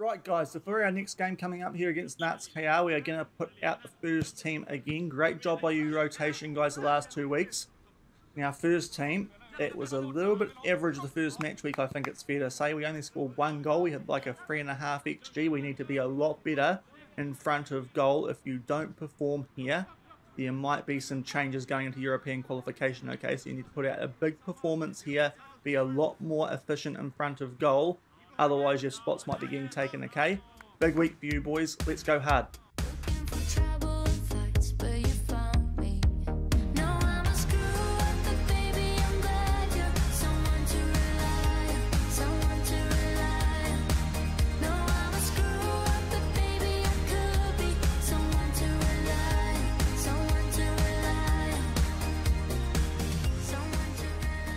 Right, guys, so for our next game coming up here against Nats KR, we are going to put out the first team again. Great job by you rotation, guys, the last 2 weeks. Now, first team, it was a little bit average the first match week, I think it's fair to say. We only scored 1 goal. We had like a 3.5 XG. We need to be a lot better in front of goal. If you don't perform here, there might be some changes going into European qualification, okay? So you need to put out a big performance here, be a lot more efficient in front of goal. Otherwise, your spots might be getting taken, okay? Big week for you, boys. Let's go hard.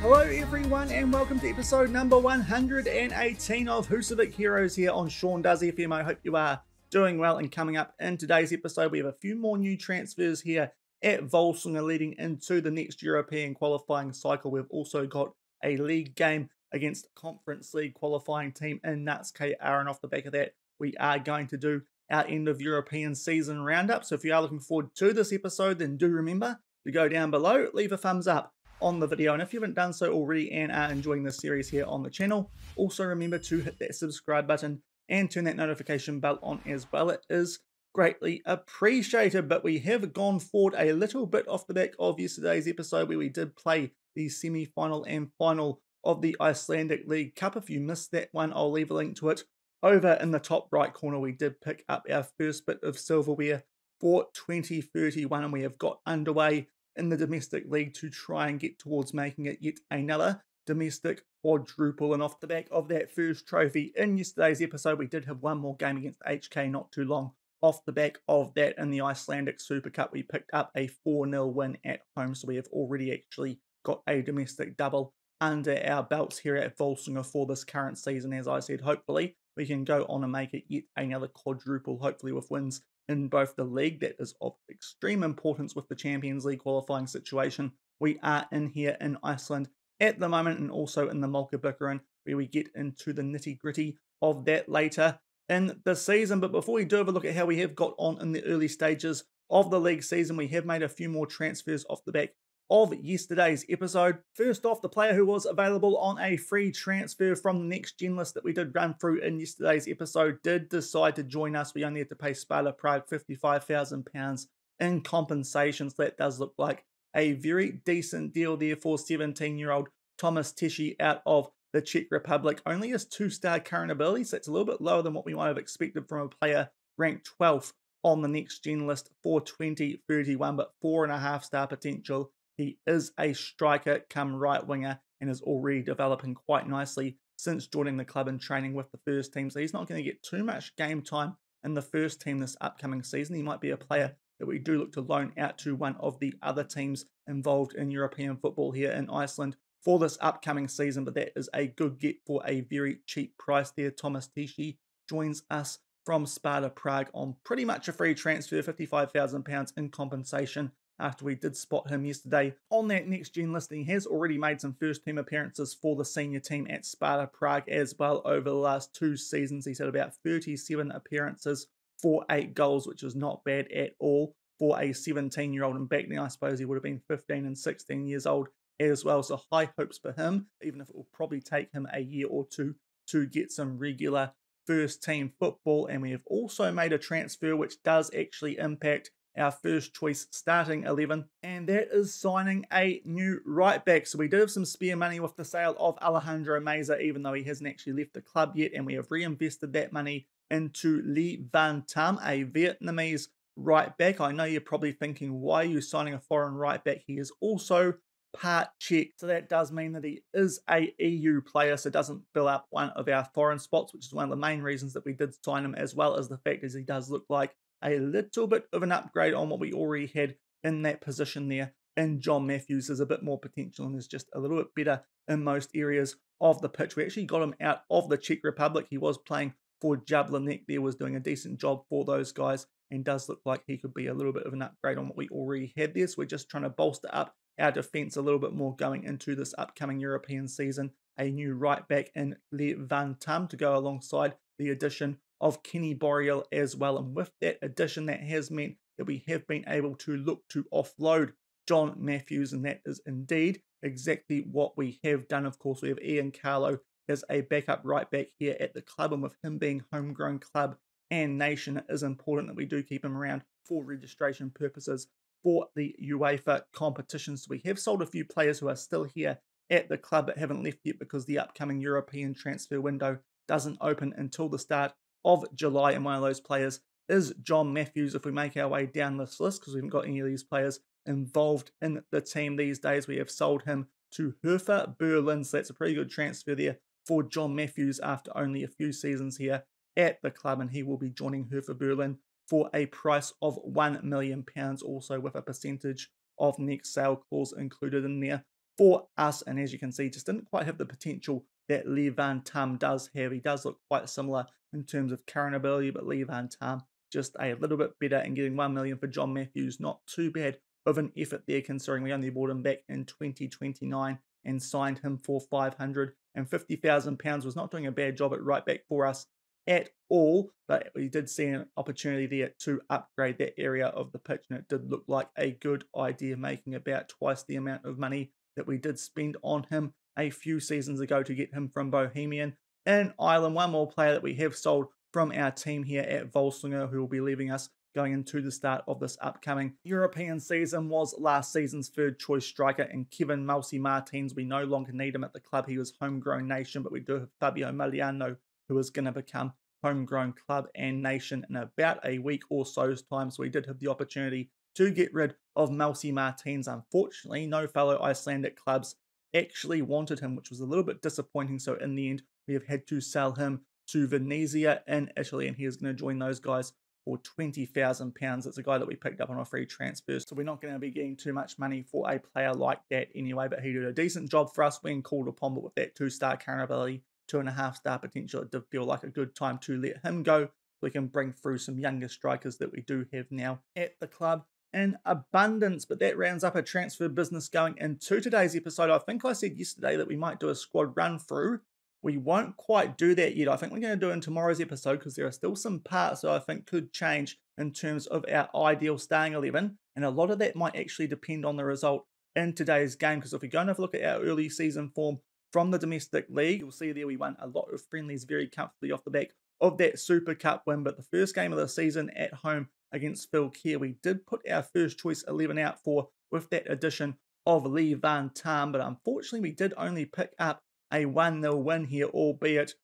Hello everyone and welcome to episode number 118 of Husavik Heroes here on Shaun Does FM. I hope you are doing well, and coming up in today's episode we have a few more new transfers here at Volsungur leading into the next European qualifying cycle. We've also got a league game against Conference League qualifying team in Nats KR, and off the back of that we are going to do our end of European season roundup. So if you are looking forward to this episode, then do remember to go down below, leave a thumbs up on the video, and if you haven't done so already and are enjoying this series here on the channel, also remember to hit that subscribe button and turn that notification bell on as well. It is greatly appreciated. But we have gone forward a little bit off the back of yesterday's episode where we did play the semi-final and final of the Icelandic League Cup. If you missed that one, I'll leave a link to it over in the top right corner. We did pick up our first bit of silverware for 2031, and we have got underway in the domestic league to try and get towards making it yet another domestic quadruple. And off the back of that first trophy in yesterday's episode, we did have one more game against HK not too long off the back of that. In the Icelandic Super Cup, we picked up a 4-0 win at home, so we have already actually got a domestic double under our belts here at Volsungur for this current season. As I said, hopefully we can go on and make it yet another quadruple, hopefully with wins in both the league. That is of extreme importance with the Champions League qualifying situation we are in here in Iceland at the moment, and also in the Mulkabikkarin, where we get into the nitty-gritty of that later in the season. But before we do have a look at how we have got on in the early stages of the league season, we have made a few more transfers off the back of yesterday's episode. First off, the player who was available on a free transfer from the next gen list that we did run through in yesterday's episode did decide to join us. We only had to pay Sparta Prague £55,000 in compensation, so that does look like a very decent deal there for 17-year-old Thomas Teshi out of the Czech Republic. Only his 2-star current ability, so it's a little bit lower than what we might have expected from a player ranked 12th on the next gen list for 2031, but 4.5-star potential. He is a striker come right winger and is already developing quite nicely since joining the club and training with the first team. So he's not going to get too much game time in the first team this upcoming season. He might be a player that we do look to loan out to one of the other teams involved in European football here in Iceland for this upcoming season. But that is a good get for a very cheap price there. Thomas Teshi joins us from Sparta Prague on pretty much a free transfer, £55,000 in compensation, after we did spot him yesterday on that next gen listing. He has already made some first team appearances for the senior team at Sparta Prague as well over the last 2 seasons. He's had about 37 appearances for 8 goals, which is not bad at all for a 17-year-old. And back then I suppose he would have been 15 and 16 years old as well. So high hopes for him, even if it will probably take him a year or two to get some regular first team football. And we have also made a transfer which does actually impact our first choice starting 11, and that is signing a new right back. So we did have some spare money with the sale of Alejandro Meza, even though he hasn't actually left the club yet, and we have reinvested that money into Lee Van Tam, a Vietnamese right back. I know you're probably thinking, why are you signing a foreign right back? He is also part Czech, so that does mean that he is a EU player, so doesn't fill up one of our foreign spots, which is one of the main reasons that we did sign him, as well as the fact is he does look like a little bit of an upgrade on what we already had in that position there. And John Matthews is a bit more potential and is just a little bit better in most areas of the pitch. We actually got him out of the Czech Republic. He was playing for Jablanek there, was doing a decent job for those guys, and does look like he could be a little bit of an upgrade on what we already had there. So we're just trying to bolster up our defence a little bit more going into this upcoming European season. A new right back in Le Van Tam to go alongside the addition of Kenny Boreal as well. And with that addition, that has meant that we have been able to look to offload John Matthews, and that is indeed exactly what we have done. Of course, we have Ian Carlo as a backup right back here at the club, and with him being homegrown club and nation, it is important that we do keep him around for registration purposes for the UEFA competition. So we have sold a few players who are still here at the club but haven't left yet, because the upcoming European transfer window doesn't open until the start of July, and one of those players is John Matthews. If we make our way down this list, because we haven't got any of these players involved in the team these days, we have sold him to Hertha Berlin, so that's a pretty good transfer there for John Matthews after only a few seasons here at the club, and he will be joining Hertha Berlin for a price of £1 million, also with a percentage of next sale clause included in there for us. And as you can see, just didn't quite have the potential that Levan Tam does have. He does look quite similar in terms of current ability, but Levan Tam just a little bit better, and getting £1 million for John Matthews, not too bad of an effort there, considering we only bought him back in 2029 and signed him for £550,000. Was not doing a bad job at right back for us at all, but we did see an opportunity there to upgrade that area of the pitch, and it did look like a good idea, making about twice the amount of money that we did spend on him a few seasons ago to get him from Bohemian in Ireland. One more player that we have sold from our team here at Volsungur, who will be leaving us going into the start of this upcoming European season, was last season's third choice striker and Kevin Mousy Martins. We no longer need him at the club. He was homegrown nation, but we do have Fabio Mariano, who is going to become homegrown club and nation in about a week or so's time. So we did have the opportunity to get rid of Mousy Martins. Unfortunately, no fellow Icelandic clubs actually wanted him, which was a little bit disappointing. So in the end, we have had to sell him to Venezia in Italy, and he is going to join those guys for £20,000. It's a guy that we picked up on a free transfer, so we're not going to be getting too much money for a player like that anyway, but he did a decent job for us when called upon. But with that 2-star current ability, 2.5-star potential, it did feel like a good time to let him go. We can bring through some younger strikers that we do have now at the club in abundance. But that rounds up a transfer business going into today's episode. I think I said yesterday that we might do a squad run through. We won't quite do that yet. I think we're going to do it in tomorrow's episode, because there are still some parts that I think could change in terms of our ideal starting 11. And a lot of that might actually depend on the result in today's game, because if we go and have a look at our early season form from the domestic league, you'll see there we won a lot of friendlies very comfortably off the back of that Super Cup win. But the first game of the season at home against Phil Kerr, we did put our first choice 11 out for, with that addition of Lee Van Tam. But unfortunately, we did only pick up a 1-0 win here, albeit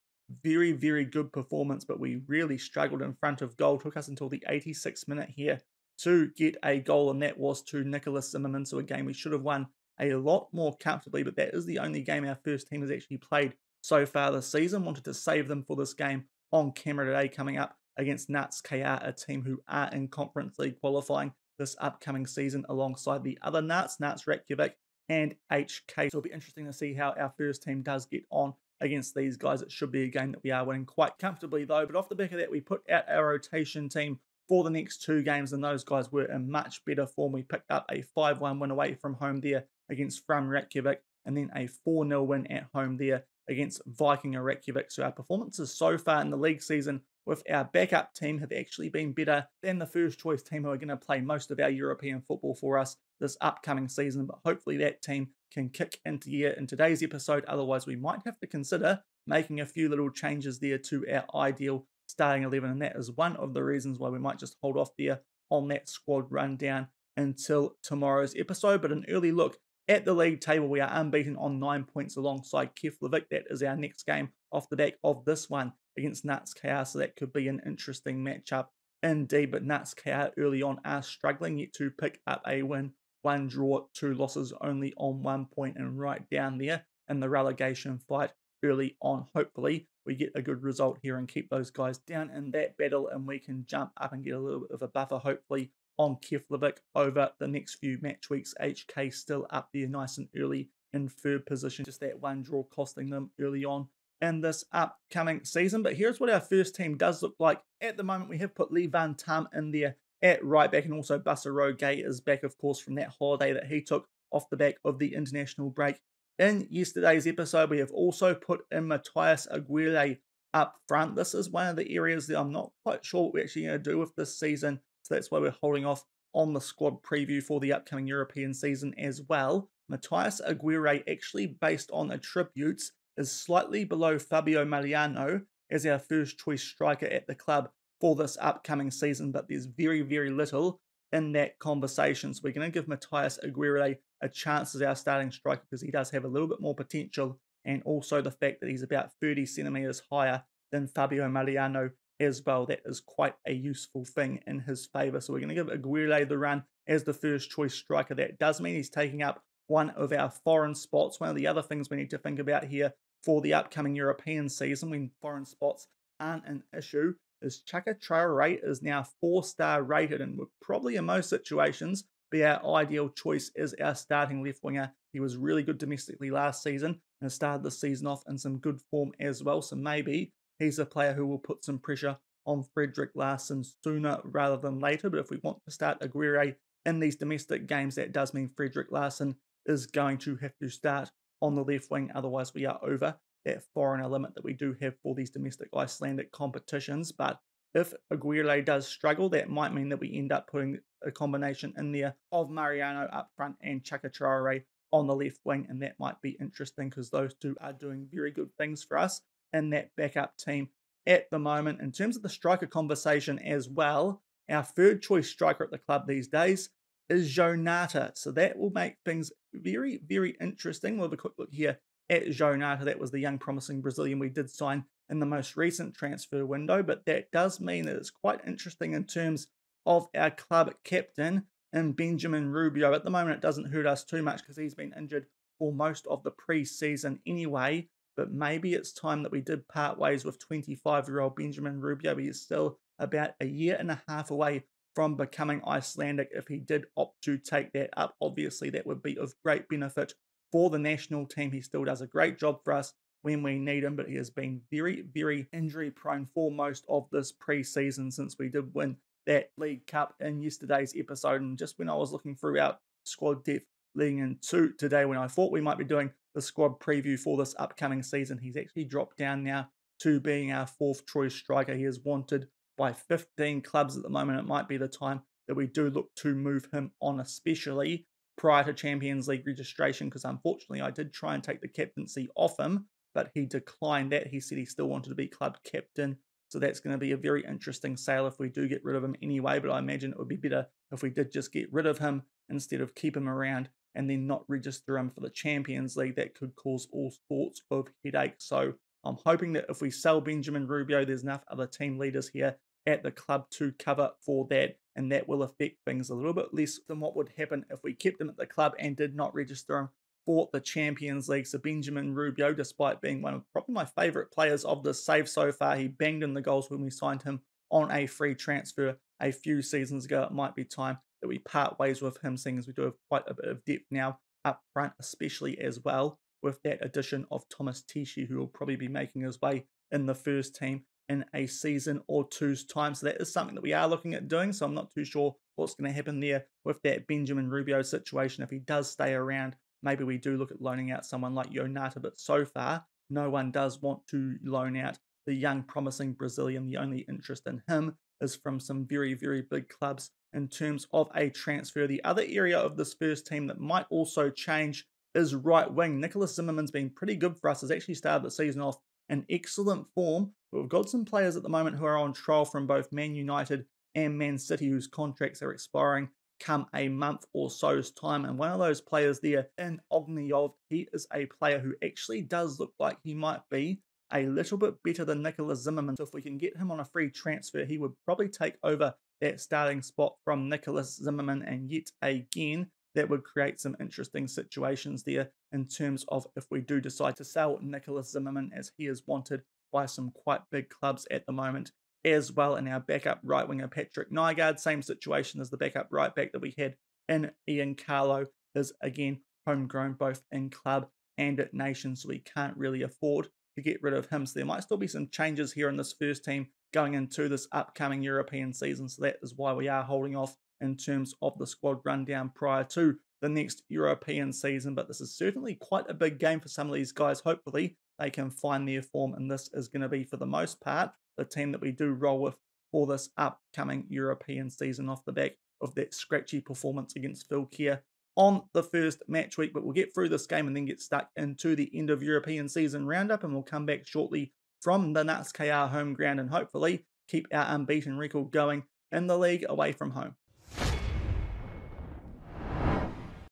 very, very good performance, but we really struggled in front of goal. Took us until the 86th minute here to get a goal, and that was to Nicholas Zimmerman. So a game we should have won a lot more comfortably, but that is the only game our first team has actually played so far this season. Wanted to save them for this game on camera today, coming up against Nats KR, a team who are in Conference League qualifying this upcoming season alongside the other Nats Reykjavik and HK. So it'll be interesting to see how our first team does get on against these guys. It should be a game that we are winning quite comfortably though. But off the back of that, we put out our rotation team for the next 2 games, and those guys were in much better form. We picked up a 5-1 win away from home there against Fram Reykjavik, and then a 4-0 win at home there against Viking Reykjavik. So our performances so far in the league season with our backup team have actually been better than the first choice team, who are going to play most of our European football for us this upcoming season. But hopefully that team can kick into gear in today's episode. Otherwise, we might have to consider making a few little changes there to our ideal starting 11. And that is one of the reasons why we might just hold off there on that squad rundown until tomorrow's episode. But an early look at the league table, we are unbeaten on 9 points alongside Keflavik. That is our next game off the back of this one against Nats KR, so that could be an interesting matchup indeed. But Nats KR early on are struggling, yet to pick up a win, 1 draw, 2 losses, only on 1 point, and right down there in the relegation fight early on. Hopefully we get a good result here and keep those guys down in that battle, and we can jump up and get a little bit of a buffer, hopefully, on Keflavik over the next few match weeks. HK still up there nice and early in 3rd position, just that 1 draw costing them early on in this upcoming season. But here's what our first team does look like at the moment. We have put Lee Van Tam in there at right back, and also Basaro Gay is back, of course, from that holiday that he took off the back of the international break in yesterday's episode. We have also put in Matthias Aguirre up front. This is one of the areas that I'm not quite sure what we're actually going to do with this season, so that's why we're holding off on the squad preview for the upcoming European season as well. Matthias Aguirre, actually based on attributes, is slightly below Fabio Mariano as our first choice striker at the club for this upcoming season, but there's very, very little in that conversation. So we're going to give Matthias Aguirre a chance as our starting striker because he does have a little bit more potential, and also the fact that he's about 30 centimetres higher than Fabio Mariano as well. That is quite a useful thing in his favour. So we're going to give Aguirre the run as the first choice striker. That does mean he's taking up one of our foreign spots. One of the other things we need to think about here for the upcoming European season, when foreign spots aren't an issue, is Chaka Traore is now 4-star rated and would probably in most situations be our ideal choice as our starting left winger. He was really good domestically last season and started the season off in some good form as well. So maybe he's a player who will put some pressure on Fredrik Larsson sooner rather than later. But if we want to start Aguirre in these domestic games, that does mean Fredrik Larsson is going to have to start on the left wing. Otherwise, we are over that foreigner limit that we do have for these domestic Icelandic competitions. But if Aguirre does struggle, that might mean that we end up putting a combination in there of Mariano up front and Chaka Traore on the left wing, and that might be interesting because those two are doing very good things for us in that backup team at the moment. In terms of the striker conversation as well, our third choice striker at the club these days is Jonata. So that will make things very, very interesting. We'll have a quick look here at Jonata. That was the young promising Brazilian we did sign in the most recent transfer window, but that does mean that it's quite interesting in terms of our club captain and Benjamin Rubio. At the moment, it doesn't hurt us too much because he's been injured for most of the pre-season anyway, but maybe it's time that we did part ways with 25-year-old Benjamin Rubio. He is still about a year and a half away from becoming Icelandic if he did opt to take that up. Obviously, that would be of great benefit for the national team. He still does a great job for us when we need him, but he has been very, very injury prone for most of this pre-season since we did win that League Cup in yesterday's episode. And just when I was looking through our squad depth leading into today, when I thought we might be doing the squad preview for this upcoming season, he's actually dropped down now to being our fourth choice striker. He is wanted by 15 clubs at the moment. It might be the time that we do look to move him on, especially prior to Champions League registration, because unfortunately I did try and take the captaincy off him, but he declined that. He said he still wanted to be club captain. So that's going to be a very interesting sale if we do get rid of him anyway. But I imagine it would be better if we did just get rid of him instead of keep him around and then not register him for the Champions League. That could cause all sorts of headaches. So I'm hoping that if we sell Benjamin Rubio, there's enough other team leaders here at the club to cover for that, and that will affect things a little bit less than what would happen if we kept him at the club and did not register him for the Champions League. So Benjamin Rubio, despite being one of probably my favourite players of the save so far, he banged in the goals when we signed him on a free transfer a few seasons ago. It might be time that we part ways with him, seeing as we do have quite a bit of depth now up front, especially as well with that addition of Thomas Tishi, who will probably be making his way in the first team in a season or two's time. So that is something that we are looking at doing. So I'm not too sure what's going to happen there with that Benjamin Rubio situation. If he does stay around, maybe we do look at loaning out someone like Jonata, but so far, no one does want to loan out the young, promising Brazilian. The only interest in him is from some very, very big clubs in terms of a transfer. The other area of this first team that might also change is right wing. Nicholas Zimmerman's been pretty good for us. Has actually started the season off in excellent form, but we've got some players at the moment who are on trial from both Man United and Man City whose contracts are expiring come a month or so's time. And one of those players there in Ogniov, he is a player who actually does look like he might be a little bit better than Nicholas Zimmerman. So if we can get him on a free transfer, he would probably take over that starting spot from Nicholas Zimmerman, and yet again, that would create some interesting situations there in terms of if we do decide to sell Nicholas Zimmerman, as he is wanted by some quite big clubs at the moment as well. And our backup right winger, Patrick Nygaard, same situation as the backup right back that we had in Ian Carlo, is again homegrown both in club and at nation, so we can't really afford to get rid of him. So there might still be some changes here in this first team going into this upcoming European season. So that is why we are holding off in terms of the squad rundown prior to the next European season. But this is certainly quite a big game for some of these guys. Hopefully they can find their form, and this is going to be, for the most part, the team that we do roll with for this upcoming European season off the back of that scratchy performance against Phil Kerr on the first match week. But we'll get through this game and then get stuck into the end of European season roundup, and we'll come back shortly from the Nuts KR home ground and hopefully keep our unbeaten record going in the league away from home.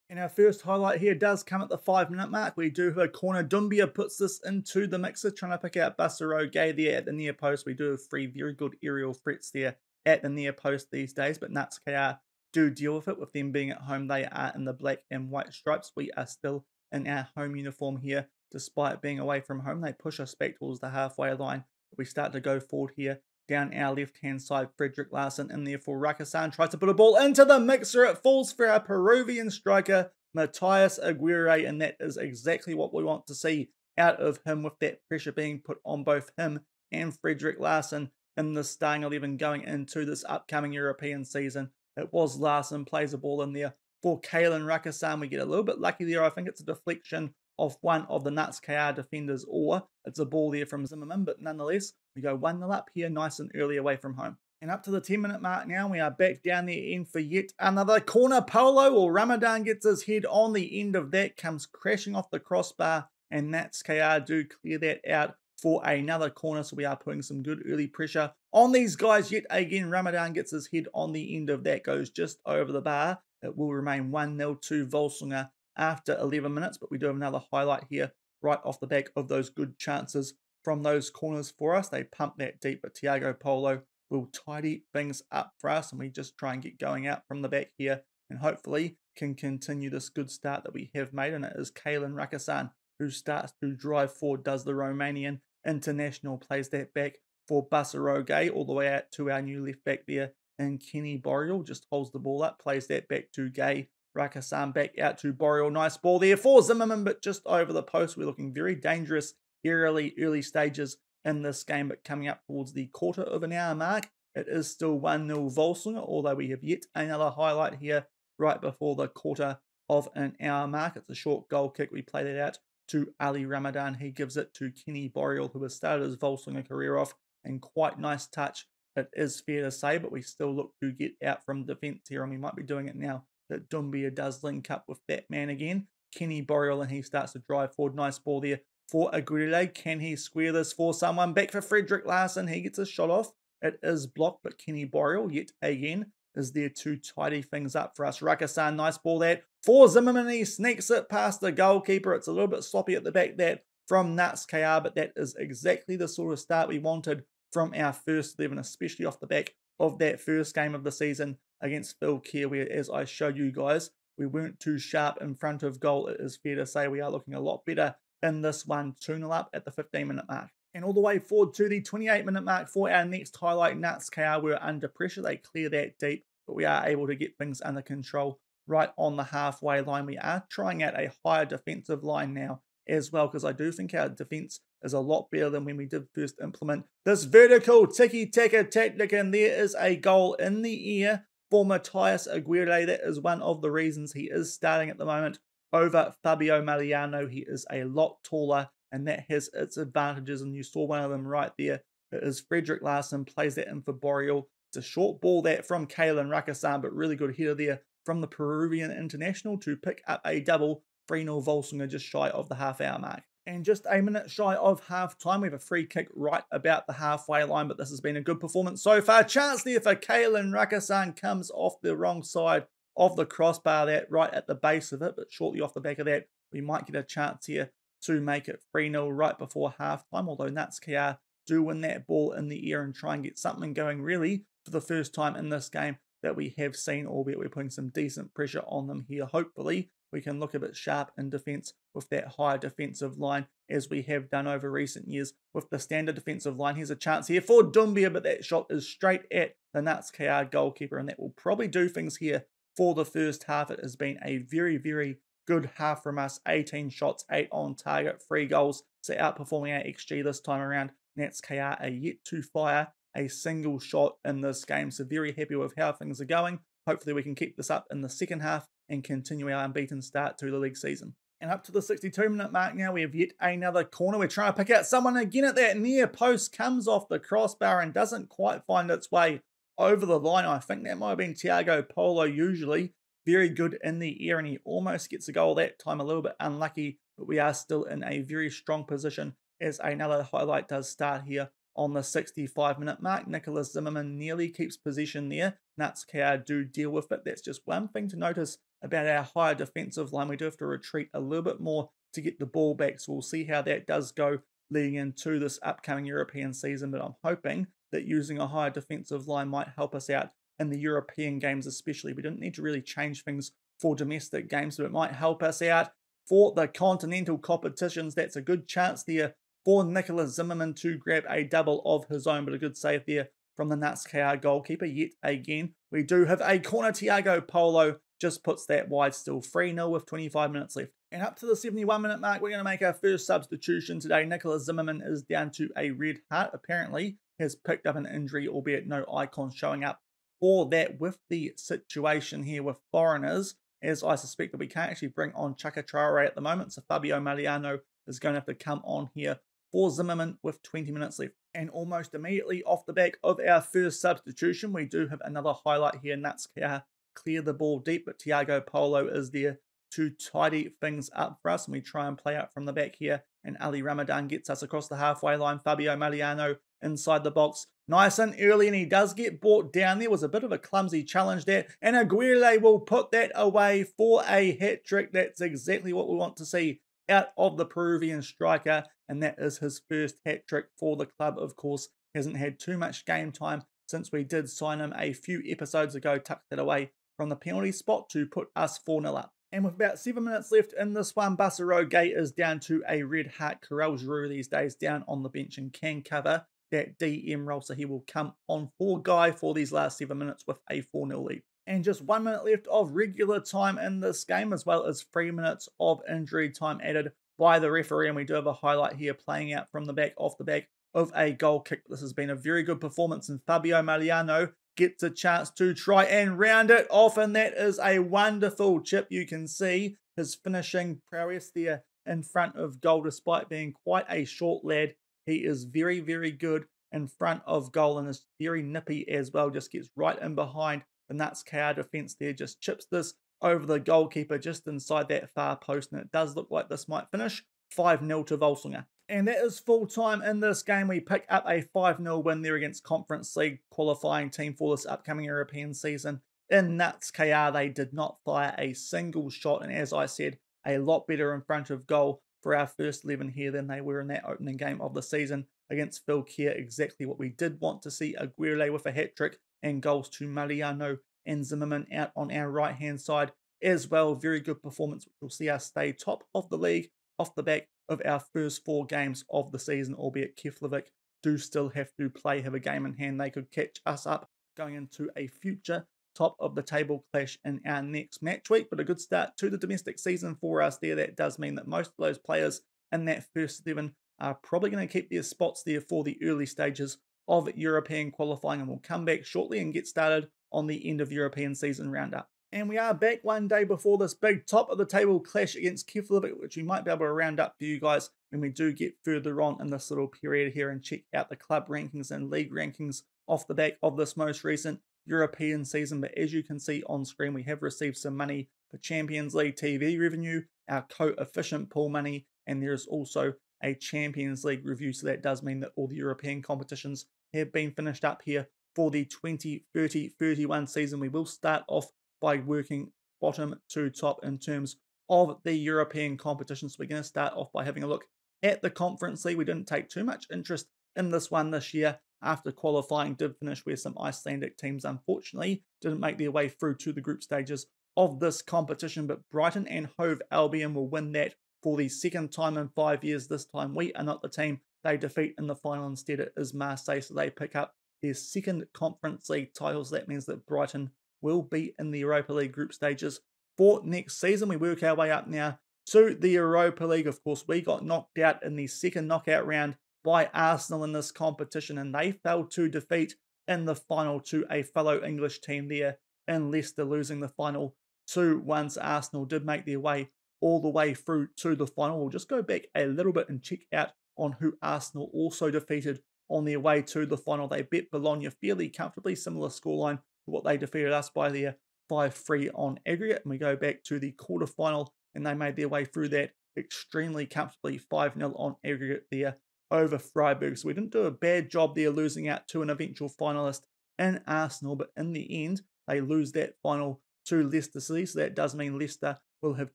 And our first highlight here does come at the 5-minute mark. We do have a corner. Dumbia puts this into the mixer, trying to pick out Basaro Gay there at the near post. We do have 3 very good aerial threats there at the near post these days, but Nuts KR do deal with it. With them being at home, they are in the black and white stripes. We are still in our home uniform here, despite being away from home. They push us back towards the halfway line. We start to go forward here. Down our left-hand side, Frederick Larsen in there for Rakasan. Tries to put a ball into the mixer. It falls for our Peruvian striker, Matthias Aguirre, and that is exactly what we want to see out of him, with that pressure being put on both him and Frederick Larsen in the starting 11 going into this upcoming European season. It was Larsen plays a ball in there for Kalen Rakasan. We get a little bit lucky there. I think it's a deflection of one of the Nuts KR defenders, or it's a ball there from Zimmerman, but nonetheless, we go 1-0 up here, nice and early away from home. And up to the 10-minute mark now, we are back down the end for yet another corner. Polo, or Ramadan, gets his head on the end of that, comes crashing off the crossbar, and Nuts KR do clear that out for another corner, so we are putting some good early pressure on these guys yet again. Ramadan gets his head on the end of that, goes just over the bar. It will remain 1-0 to Volsungur after 11 minutes, but we do have another highlight here right off the back of those good chances from those corners for us. They pump that deep, but Thiago Polo will tidy things up for us, and we just try and get going out from the back here and hopefully can continue this good start that we have made. And it is Kalen Rakasan who starts to drive forward, does the Romanian international, plays that back for Basaro Gay all the way out to our new left back there, and Kenny Boreal just holds the ball up, plays that back to Gay. Rakasan back out to Boreal. Nice ball there for Zimmerman, but just over the post. We're looking very dangerous early stages in this game, but coming up towards the quarter of an hour mark, it is still 1-0 Volsungur, although we have yet another highlight here right before the quarter of an hour mark. It's a short goal kick. We play that out to Ali Ramadan. He gives it to Kenny Boreal, who has started his Volsungur career off, and quite nice touch, it is fair to say, but we still look to get out from defence here, and we might be doing it now that Dumbia does link up with that man again, Kenny Boreal, and he starts to drive forward. Nice ball there for Aguirre. Can he square this for someone? Back for Frederick Larsen. He gets a shot off. It is blocked, but Kenny Boreal yet again is there to tidy things up for us. Rakasan, nice ball that for Zimmerman. He sneaks it past the goalkeeper. It's a little bit sloppy at the back that from Nuts KR, but that is exactly the sort of start we wanted from our first 11, especially off the back of that first game of the season against Phil Kerr, where, as I showed you guys, we weren't too sharp in front of goal. It is fair to say we are looking a lot better in this one, 2-0 up at the 15-minute mark. And all the way forward to the 28-minute mark for our next highlight, Nuts KR were under pressure. They clear that deep, but we are able to get things under control right on the halfway line. We are trying out a higher defensive line now as well, because I do think our defense is a lot better than when we did first implement this vertical tiki-taka tactic, and there is a goal in the air for Matthias Aguirre. That is one of the reasons he is starting at the moment over Fabio Mariano. He is a lot taller, and that has its advantages, and you saw one of them right there. It is Frederick Larsen, plays that in for Boreal. It's a short ball that from Kalen Rakasan, but really good header there from the Peruvian international to pick up a double. 3-0 Volsungur, just shy of the half-hour mark. And just a minute shy of half-time, we have a free kick right about the halfway line, but this has been a good performance so far. Chance there for Kalen Rakasan, comes off the wrong side of the crossbar, that right at the base of it, but shortly off the back of that, we might get a chance here to make it 3-0 right before half-time, although Nuts KR do win that ball in the air and try and get something going really for the first time in this game that we have seen, albeit we're putting some decent pressure on them here. Hopefully, we can look a bit sharp in defence with that higher defensive line, as we have done over recent years with the standard defensive line. Here's a chance here for Dumbia, but that shot is straight at the Nuts KR goalkeeper, and that will probably do things here for the first half. It has been a very, very good half from us. 18 shots, 8 on target, 3 goals. So outperforming our XG this time around. Nuts KR are yet to fire a single shot in this game. So very happy with how things are going. Hopefully we can keep this up in the second half and continue our unbeaten start to the league season. And up to the 62-minute mark now, we have yet another corner. We're trying to pick out someone again at that near post, comes off the crossbar and doesn't quite find its way over the line. I think that might have been Tiago Polo, usually very good in the air, and he almost gets a goal that time, a little bit unlucky, but we are still in a very strong position as another highlight does start here on the 65-minute mark. Nicholas Zimmerman nearly keeps possession there. Nutskar do deal with it. That's just one thing to notice about our higher defensive line. We do have to retreat a little bit more to get the ball back, so we'll see how that does go leading into this upcoming European season, but I'm hoping that using a higher defensive line might help us out in the European games especially. We didn't need to really change things for domestic games, but it might help us out for the continental competitions. That's a good chance there for Nicholas Zimmerman to grab a double of his own, but a good save there from the Nutskar goalkeeper yet again. We do have a corner. Tiago Polo just puts that wide, still 3-0 with 25 minutes left. And up to the 71-minute mark, we're going to make our first substitution today. Nicholas Zimmerman is down to a red heart. Apparently has picked up an injury, albeit no icon showing up for that. With the situation here with foreigners, as I suspect that we can't actually bring on Chaka Traore at the moment, so Fabio Mariano is going to have to come on here for Zimmerman with 20 minutes left. And almost immediately off the back of our first substitution, we do have another highlight here. Nutskar clear the ball deep, but Tiago Polo is there to tidy things up for us, and we try and play out from the back here, and Ali Ramadan gets us across the halfway line. Fabio Mariano inside the box, nice and early, and he does get brought down. There was a bit of a clumsy challenge there, and Aguirre will put that away for a hat-trick. That's exactly what we want to see out of the Peruvian striker, and that is his first hat-trick for the club. Of course, hasn't had too much game time since we did sign him a few episodes ago, tucked it away from the penalty spot to put us 4-0 up. And with about 7 minutes left in this one, Basaro Gay is down to a red heart. Karel Giroux these days down on the bench and can cover that DM role, so he will come on for Guy for these last 7 minutes with a 4-0 lead. And just 1 minute left of regular time in this game, as well as 3 minutes of injury time added by the referee. And we do have a highlight here playing out from the back, off the back of a goal kick. This has been a very good performance, and Fabio Mariano gets a chance to try and round it off, and that is a wonderful chip. You can see his finishing prowess there in front of goal, despite being quite a short lad. He is very, very good in front of goal and is very nippy as well. Just gets right in behind the Nutskar defence there, just chips this over the goalkeeper just inside that far post, and it does look like this might finish 5-0 to Volsungur. And that is full time in this game. We pick up a 5-0 win there against Conference League qualifying team for this upcoming European season. In Nutskar, they did not fire a single shot, and as I said, a lot better in front of goal for our first 11 here than they were in that opening game of the season against Phil Kerr. Exactly what we did want to see. Aguirre with a hat-trick and goals to Mariano and Zimmerman out on our right-hand side as well. Very good performance, which will see us stay top of the league off the back of our first 4 games of the season, albeit Keflavik do still have to have a game in hand. They could catch us up going into a future top of the table clash in our next match week. But a good start to the domestic season for us there. That does mean that most of those players in that first 11 are probably going to keep their spots there for the early stages of European qualifying, and we'll come back shortly and get started on the end of European season roundup. And we are back one day before this big top of the table clash against Keflavik, which we might be able to round up for you guys when we do get further on in this little period here and check out the club rankings and league rankings off the back of this most recent European season. But as you can see on screen, we have received some money for Champions League TV revenue, our coefficient pool money, and there is also a Champions League review. So that does mean that all the European competitions have been finished up here for the 2030-31 season. We will start off by working bottom to top in terms of the European competitions. So we're going to start off by having a look at the Conference League. We didn't take too much interest in this one this year after qualifying did finish where some Icelandic teams unfortunately didn't make their way through to the group stages of this competition. But Brighton and Hove Albion will win that for the second time in 5 years. This time we are not the team they defeat in the final. Instead it is Marseille, so they pick up their second Conference League title. So that means that Brighton will be in the Europa League group stages for next season. We work our way up now to the Europa League. Of course, we got knocked out in the second knockout round by Arsenal in this competition, and they fell to defeat in the final to a fellow English team there in Leicester, losing the final 2-1. Arsenal did make their way all the way through to the final. We'll just go back a little bit and check out on who Arsenal also defeated on their way to the final. They beat Bologna fairly comfortably, similar scoreline to what they defeated us by their 5-3 on aggregate. And we go back to the quarterfinal, and they made their way through that extremely comfortably, 5-0 on aggregate there over Freiburg. So we didn't do a bad job there, losing out to an eventual finalist in Arsenal, but in the end, they lose that final to Leicester City. So that does mean Leicester will have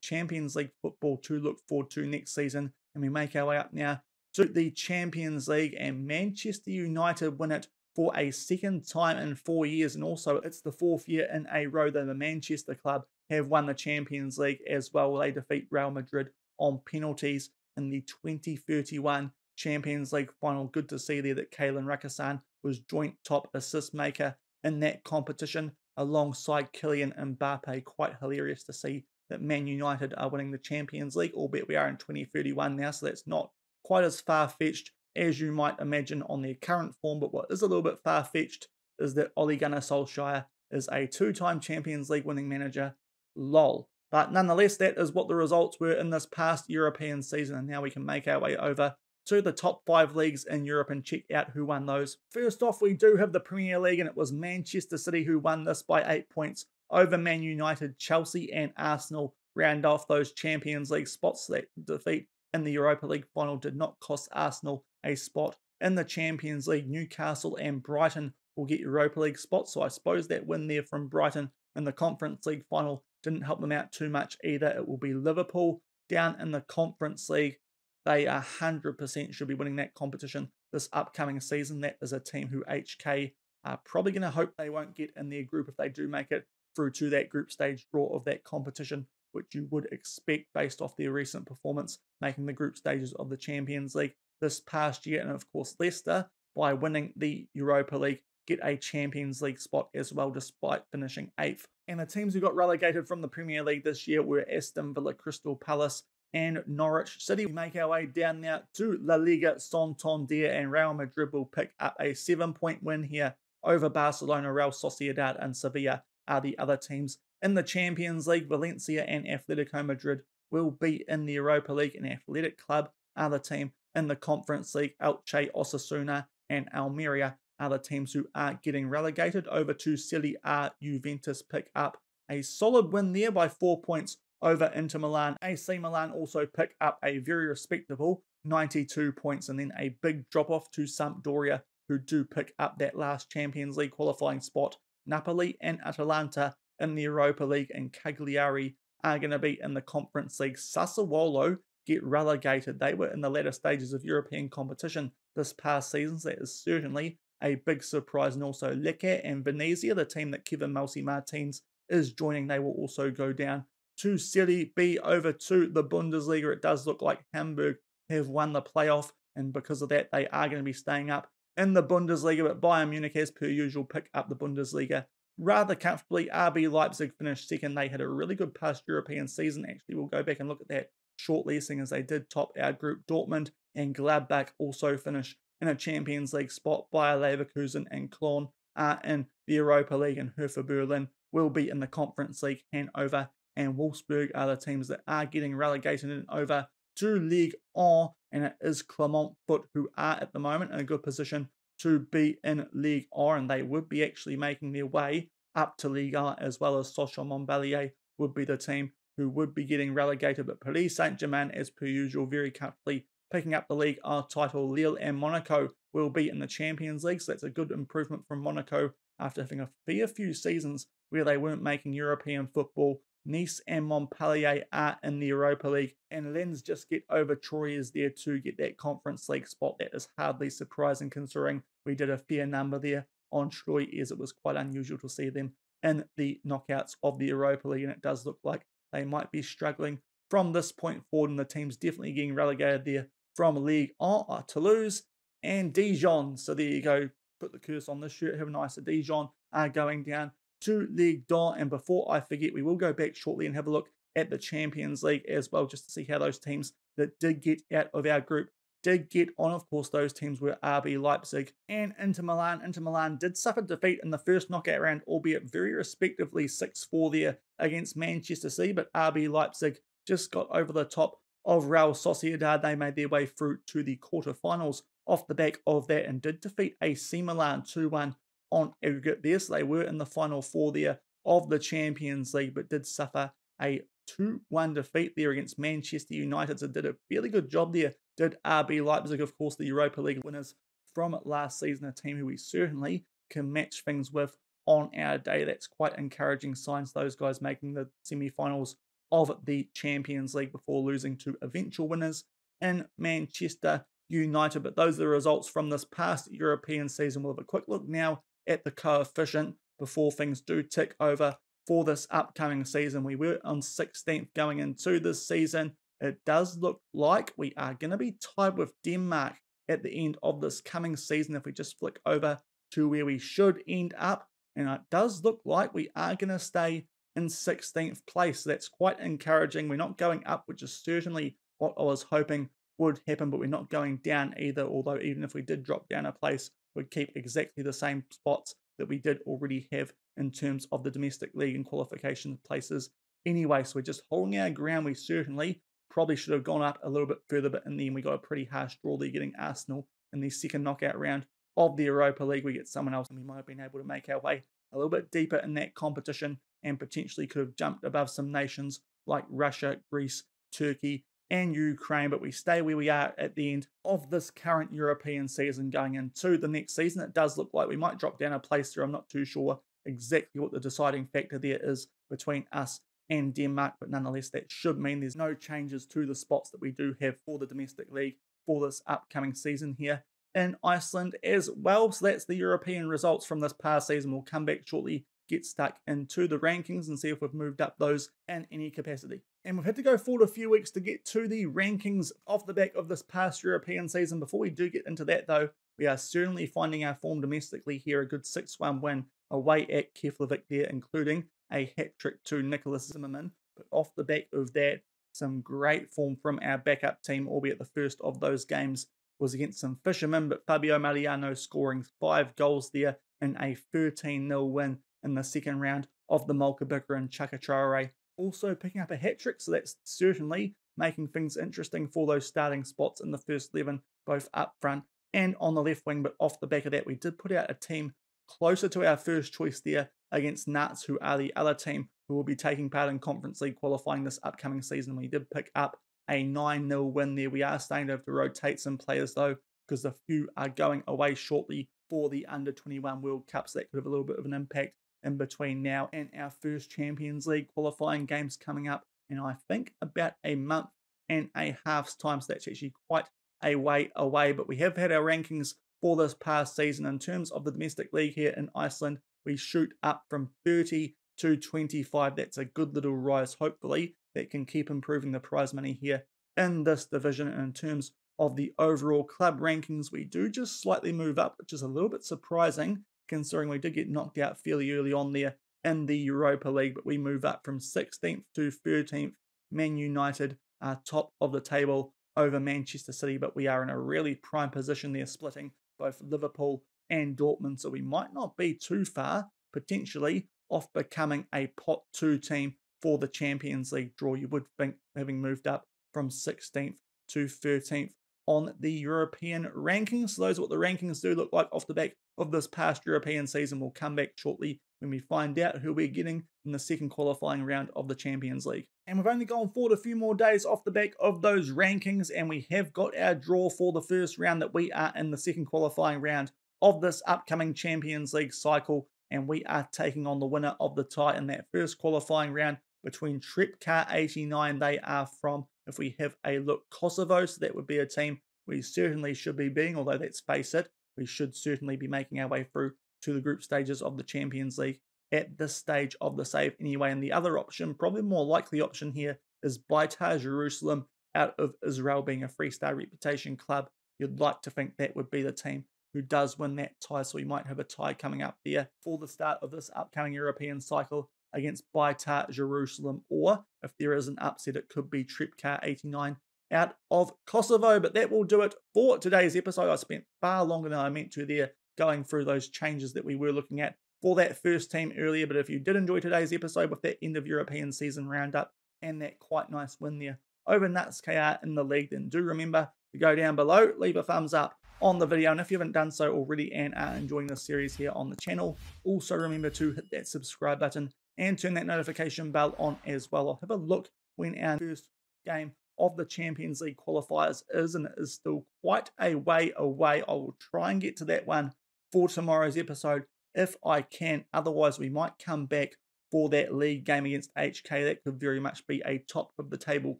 Champions League football to look forward to next season. And we make our way up now to the Champions League, and Manchester United win it for a second time in 4 years. And also it's the 4th year in a row that the Manchester club have won the Champions League as well. They defeat Real Madrid on penalties in the 2031 Champions League final. Good to see there that Kaylan Rakassan was joint top assist maker in that competition alongside Kylian Mbappe. Quite hilarious to see that Man United are winning the Champions League, albeit we are in 2031 now, so that's not quite as far-fetched as you might imagine on their current form. But what is a little bit far-fetched is that Ole Gunnar Solskjaer is a 2-time Champions League winning manager. Lol. But nonetheless, that is what the results were in this past European season, and now we can make our way over to the top 5 leagues in Europe and check out who won those. First off, we do have the Premier League, and it was Manchester City who won this by 8 points over Man United. Chelsea and Arsenal round off those Champions League spots. That defeat in the Europa League final did not cost Arsenal a spot in the Champions League. Newcastle and Brighton will get Europa League spots, so I suppose that win there from Brighton in the Conference League final didn't help them out too much either. It will be Liverpool down in the Conference League. They 100% should be winning that competition this upcoming season. That is a team who HK are probably going to hope they won't get in their group if they do make it through to that group stage draw of that competition, which you would expect based off their recent performance, making the group stages of the Champions League this past year. And of course, Leicester, by winning the Europa League, get a Champions League spot as well, despite finishing 8th. And the teams who got relegated from the Premier League this year were Aston Villa, Crystal Palace, and Norwich City. We make our way down now to La Liga Santander, and Real Madrid will pick up a 7-point win here over Barcelona. Real Sociedad and Sevilla are the other teams in the Champions League. Valencia and Atletico Madrid will be in the Europa League, and Athletic Club are the team in the Conference League. Elche, Osasuna, and Almeria are the teams who are getting relegated. Over to Serie A, Juventus pick up a solid win there by 4 points over Inter Milan. AC Milan also pick up a very respectable 92 points, and then a big drop-off to Sampdoria, who do pick up that last Champions League qualifying spot. Napoli and Atalanta in the Europa League, and Cagliari are going to be in the Conference League. Sassuolo get relegated. They were in the latter stages of European competition this past season, so that is certainly a big surprise. And also Lecce and Venezia, the team that Kevin Melsi Martins is joining, they will also go down to Serie B. Over to the Bundesliga. It does look like Hamburg have won the playoff, and because of that, they are going to be staying up in the Bundesliga. But Bayern Munich, as per usual, pick up the Bundesliga rather comfortably. RB Leipzig finished second. They had a really good past European season. Actually, we'll go back and look at that shortly, seeing as they did top our group. Dortmund and Gladbach also finish in a Champions League spot. Bayer Leverkusen and Cologne are in the Europa League, and Hertha Berlin will be in the Conference League. Hanover and Wolfsburg are the teams that are getting relegated and over to Ligue 1, and it is Clermont Foot who are at the moment in a good position to be in Ligue 1, and they would be actually making their way up to Ligue 1, as well as Sochaux Montpellier would be the team who would be getting relegated. But Paris Saint-Germain, as per usual, very comfortably picking up the Ligue 1 title. Lille and Monaco will be in the Champions League, so that's a good improvement from Monaco after having a fair few seasons where they weren't making European football. Nice and Montpellier are in the Europa League, and Lens just get over Troyes there to get that Conference League spot. That is hardly surprising considering we did a fair number there on Troyes. It was quite unusual to see them in the knockouts of the Europa League, and it does look like they might be struggling from this point forward, and the team's definitely getting relegated there from Ligue 1. Toulouse and Dijon. So there you go. Put the curse on this shirt. Have a nice. Dijon are going down to Ligue 2. And before I forget, we will go back shortly and have a look at the Champions League as well, just to see how those teams that did get out of our group did get on. Of course, those teams were RB Leipzig and Inter Milan. Inter Milan did suffer defeat in the first knockout round, albeit very respectively 6-4 there against Manchester City, but RB Leipzig just got over the top of Real Sociedad. They made their way through to the quarterfinals off the back of that and did defeat AC Milan 2-1 on aggregate there. So they were in the final four there of the Champions League, but did suffer a 2-1 defeat there against Manchester United. So did a fairly good job there. Did RB Leipzig, of course, the Europa League winners from last season, a team who we certainly can match things with on our day. That's quite encouraging signs, those guys making the semi-finals of the Champions League before losing to eventual winners in Manchester United. But those are the results from this past European season. We'll have a quick look now at the coefficient before things do tick over for this upcoming season. We were on 16th going into this season. It does look like we are going to be tied with Denmark at the end of this coming season if we just flick over to where we should end up. And it does look like we are going to stay in 16th place. So that's quite encouraging. We're not going up, which is certainly what I was hoping would happen, but we're not going down either. Although even if we did drop down a place, we'd keep exactly the same spots that we did already have in terms of the domestic league and qualification places anyway. So we're just holding our ground. We certainly probably should have gone up a little bit further, but in the end we got a pretty harsh draw there, getting Arsenal in the second knockout round of the Europa League. We get someone else and we might have been able to make our way a little bit deeper in that competition and potentially could have jumped above some nations like Russia, Greece, Turkey and Ukraine, but we stay where we are at the end of this current European season going into the next season. It does look like we might drop down a place there. I'm not too sure exactly what the deciding factor there is between us and Denmark, but nonetheless that should mean there's no changes to the spots that we do have for the domestic league for this upcoming season here in Iceland as well. So that's the European results from this past season. We'll come back shortly, get stuck into the rankings and see if we've moved up those in any capacity. And we've had to go forward a few weeks to get to the rankings off the back of this past European season. Before we do get into that though, we are certainly finding our form domestically here. A good 6-1 win away at Keflavik there, including a hat-trick to Nicholas Zimmerman. But off the back of that, some great form from our backup team, albeit the first of those games was against some fishermen, but Fabio Mariano scoring 5 goals there in a 13-0 win in the second round of the Mulkabika and Chaka Traore also picking up a hat-trick, so that's certainly making things interesting for those starting spots in the first 11, both up front and on the left wing. But off the back of that, we did put out a team closer to our first choice there against Nats, who are the other team who will be taking part in Conference League qualifying this upcoming season. We did pick up a 9-0 win there. We are starting to have to rotate some players though, because a few are going away shortly for the Under-21 World Cup, so that could have a little bit of an impact in between now and our first Champions League qualifying games coming up in I think about a month and a half's time. So that's actually quite a way away, but we have had our rankings for this past season. In terms of the domestic league here in Iceland, we shoot up from 30 to 25. That's a good little rise, hopefully, that can keep improving the prize money here in this division. And in terms of the overall club rankings, we do just slightly move up, which is a little bit surprising considering we did get knocked out fairly early on there in the Europa League, but we move up from 16th to 13th. Man United are top of the table over Manchester City, but we are in a really prime position there, splitting both Liverpool and Dortmund, so we might not be too far, potentially, off becoming a pot 2 team for the Champions League draw. You would think, having moved up from 16th to 13th on the European rankings. So those are what the rankings do look like off the back of this past European season. We'll come back shortly when we find out who we're getting in the second qualifying round of the Champions League. And we've only gone forward a few more days off the back of those rankings, and we have got our draw for the first round that we are in the second qualifying round of this upcoming Champions League cycle, and we are taking on the winner of the tie in that first qualifying round between Trepcar 89, they are from, if we have a look, Kosovo, so that would be a team we certainly should be beating, although let's face it, we should certainly be making our way through to the group stages of the Champions League at this stage of the save anyway. And the other option, probably more likely option here, is Beitar Jerusalem out of Israel, being a 3-star reputation club. You'd like to think that would be the team who does win that tie, so we might have a tie coming up there for the start of this upcoming European cycle against Beitar Jerusalem, or if there is an upset, it could be Trepcar 89 out of Kosovo. But that will do it for today's episode. I spent far longer than I meant to there going through those changes that we were looking at for that first team earlier. But if you did enjoy today's episode with that end of European season roundup, and that quite nice win there over Nuts KR in the league. Then do remember to go down below, leave a thumbs up on the video, and if you haven't done so already and are enjoying the series here on the channel, also remember to hit that subscribe button and turn that notification bell on as well. I'll have a look when our first game of the Champions League qualifiers is, and it is still quite a way away. I will try and get to that one for tomorrow's episode if I can. Otherwise, we might come back for that league game against HK. That could very much be a top of the table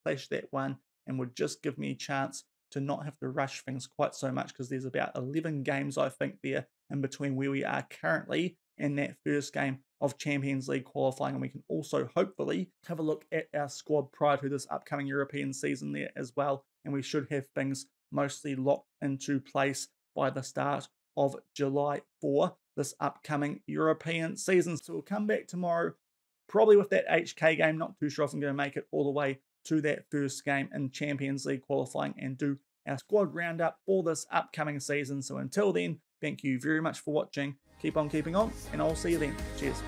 clash, that one, and would just give me a chance to not have to rush things quite so much, because there's about 11 games, I think, there in between where we are currently and that first game of Champions League qualifying. And we can also hopefully have a look at our squad prior to this upcoming European season there as well, and we should have things mostly locked into place by the start of July for this upcoming European season. So we'll come back tomorrow probably with that HK game. Not too sure if I'm going to make it all the way to that first game in Champions League qualifying and do our squad roundup for this upcoming season. So until then, thank you very much for watching. Keep on keeping on, and I'll see you then. Cheers.